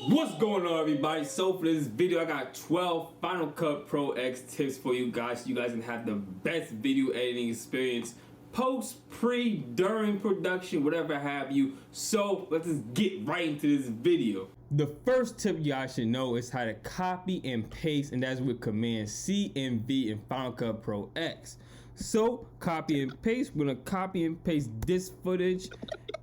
What's going on, everybody? So for this video, I got 12 Final Cut Pro X tips for you guys. You guys can have the best video editing experience post, pre, during production, whatever have you. So let's just get right into this video. The first tip you guys should know is how to copy and paste, and that's with Command C and V in Final Cut Pro X. So copy and paste. We're gonna copy and paste this footage,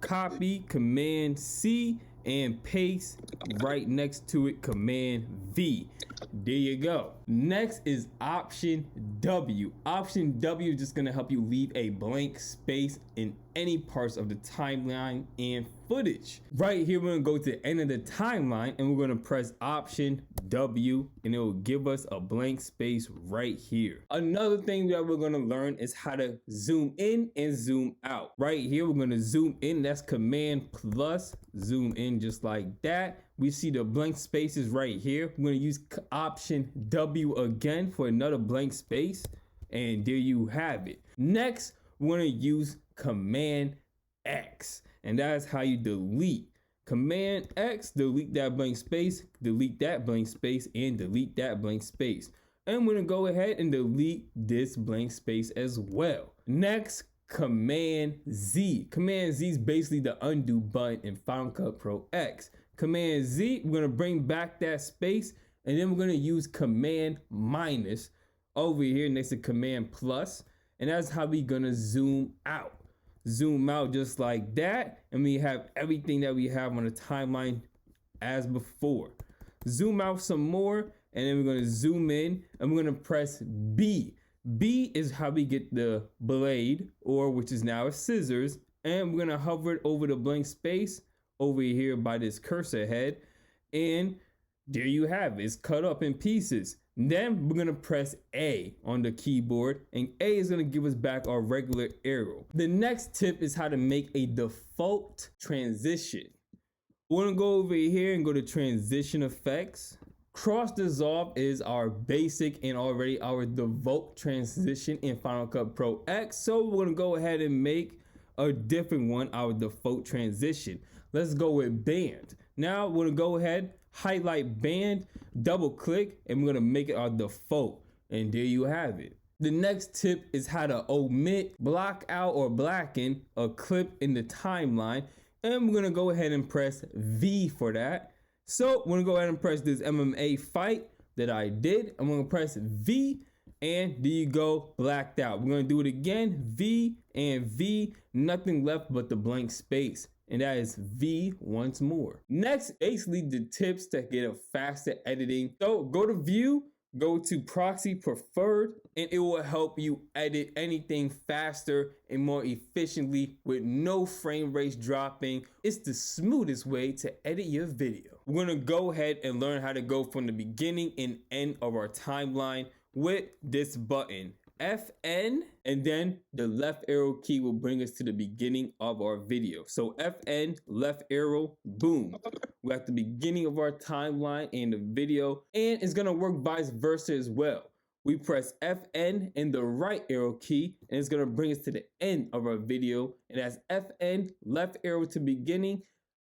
copy, Command C, and paste right next to it, Command V. There you go. Next is Option W. Option W is just gonna help you leave a blank space in any parts of the timeline and footage. Right here, we're gonna go to the end of the timeline and we're gonna press Option W and it will give us a blank space right here. Another thing that we're gonna learn is how to zoom in and zoom out. Right here, we're gonna zoom in, that's Command plus, zoom in just like that. We see the blank spaces right here. We're gonna use Option W again for another blank space, and there you have it. Next, we're gonna use Command X, and that's how you delete. Command X, delete that blank space, delete that blank space, and delete that blank space. And we're gonna go ahead and delete this blank space as well. Next, Command Z. Command Z is basically the undo button in Final Cut Pro X. Command Z, we're gonna bring back that space, and then we're gonna use Command minus over here next to Command plus, and that's how we're gonna zoom out. Zoom out just like that, and we have everything that we have on the timeline as before. Zoom out some more, and then we're gonna zoom in, and we're gonna press B. B is how we get the blade, or which is now a scissors, and we're gonna hover it over the blank space over here by this cursor head, and there you have it. It's cut up in pieces. Then we're gonna press A on the keyboard, and A is gonna give us back our regular arrow. The next tip is how to make a default transition. We're gonna go over here and go to transition effects. Cross dissolve is our basic and already our default transition in Final Cut Pro X. So we're gonna go ahead and make a different one, our default transition. Let's go with band. Now we're gonna go ahead, highlight band, double click, and we're gonna make it our default. And there you have it. The next tip is how to omit, block out, or blacken a clip in the timeline. And we're gonna go ahead and press V for that. So we're gonna go ahead and press this MMA fight that I did. I'm gonna press V, and there you go, blacked out. We're gonna do it again, V and V, nothing left but the blank space. And that is V once more. Next, basically the tips to get a faster editing. So go to view, go to proxy preferred, and it will help you edit anything faster and more efficiently with no frame rates dropping. It's the smoothest way to edit your video. We're gonna go ahead and learn how to go from the beginning and end of our timeline with this button. FN, and then the left arrow key will bring us to the beginning of our video. So FN, left arrow, boom. We're at the beginning of our timeline in the video, and it's gonna work vice versa as well. We press FN and the right arrow key, and it's gonna bring us to the end of our video. And that's FN, left arrow to beginning,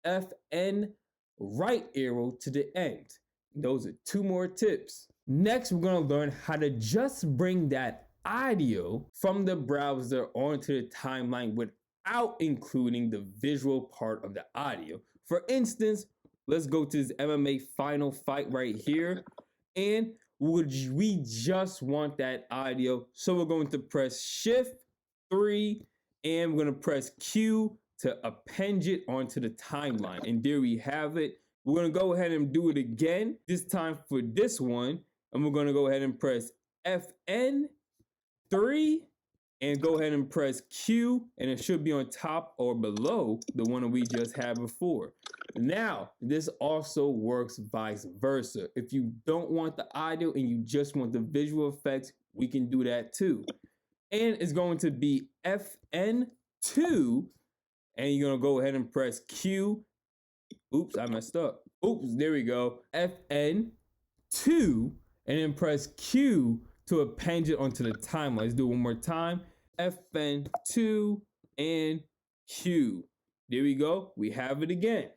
FN, right arrow to the end. Those are two more tips. Next, we're gonna learn how to just bring that audio from the browser onto the timeline without including the visual part of the audio. For instance, let's go to this MMA final fight right here, and we just want that audio. So we're going to press Shift 3, and we're gonna press Q to append it onto the timeline. And there we have it. We're gonna go ahead and do it again, this time for this one, and we're gonna go ahead and press FN 3 and go ahead and press Q, and it should be on top or below the one that we just had before. Now, this also works vice versa. If you don't want the audio and you just want the visual effects, we can do that too. And it's going to be FN2, and you're gonna go ahead and press Q. Oops, I messed up. Oops, there we go. FN2, and then press Q to append it onto the timeline. Let's do it one more time. FN2 and Q. There we go. We have it again.